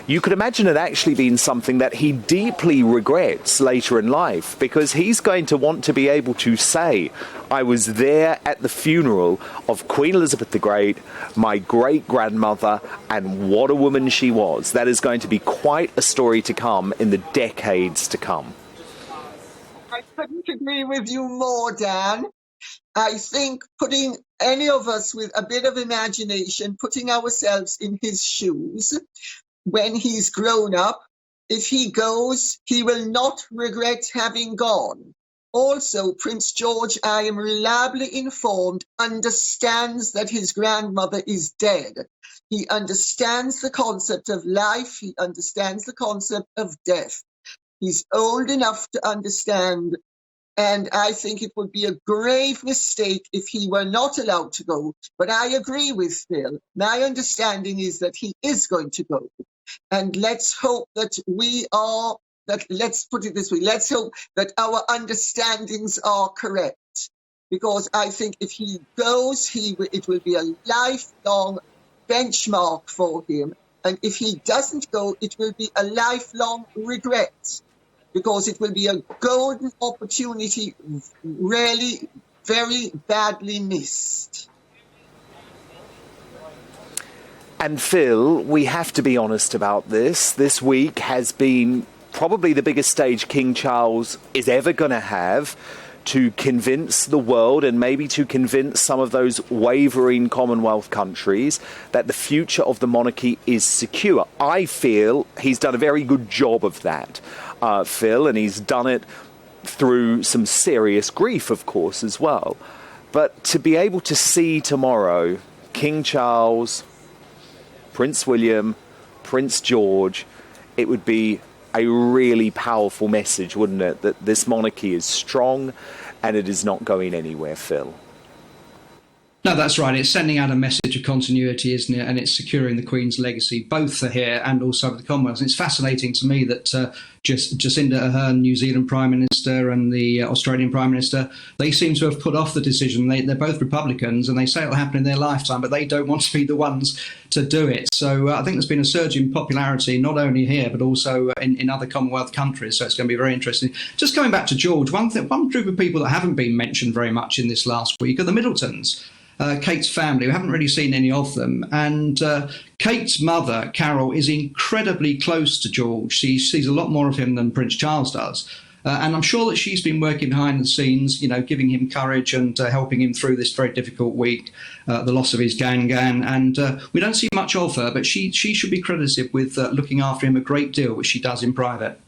you could imagine it actually being something that he deeply regrets later in life, because he's going to want to be able to say, I was there at the funeral of Queen Elizabeth the Great, my great-grandmother, and what a woman she was. That is going to be quite a story to come in the decades to come. I couldn't agree with you more, Dan. I think putting any of us with a bit of imagination, putting ourselves in his shoes, when he's grown up, if he goes, he will not regret having gone. Also, Prince George, I am reliably informed, understands that his grandmother is dead. He understands the concept of life. He understands the concept of death. He's old enough to understand, and I think it would be a grave mistake if he were not allowed to go. But I agree with Phil. My understanding is that he is going to go. And let's hope that let's put it this way, let's hope that our understandings are correct. Because I think if he goes, it will be a lifelong benchmark for him. And if he doesn't go, it will be a lifelong regret, because it will be a golden opportunity really very badly missed. And Phil, we have to be honest about this. This week has been probably the biggest stage King Charles is ever going to have to convince the world, and maybe to convince some of those wavering Commonwealth countries, that the future of the monarchy is secure. I feel he's done a very good job of that, Phil, and he's done it through some serious grief, of course, as well. But to be able to see tomorrow King Charles, Prince William, Prince George, it would be a really powerful message, wouldn't it? That this monarchy is strong and it is not going anywhere, Phil. No, that's right. It's sending out a message of continuity, isn't it? And it's securing the Queen's legacy, both for here and also for the Commonwealth. And it's fascinating to me that Jacinda Ardern, New Zealand Prime Minister, and the Australian Prime Minister, they seem to have put off the decision. They're both Republicans, and they say it'll happen in their lifetime, but they don't want to be the ones to do it. So I think there's been a surge in popularity, not only here, but also in other Commonwealth countries. So it's going to be very interesting. Just coming back to George, one group of people that haven't been mentioned very much in this last week are the Middletons. Kate's family. We haven't really seen any of them. And Kate's mother, Carol, is incredibly close to George. She sees a lot more of him than Prince Charles does. And I'm sure that she's been working behind the scenes, giving him courage and helping him through this very difficult week, the loss of his Gan. And we don't see much of her, but she should be credited with looking after him a great deal, which she does in private.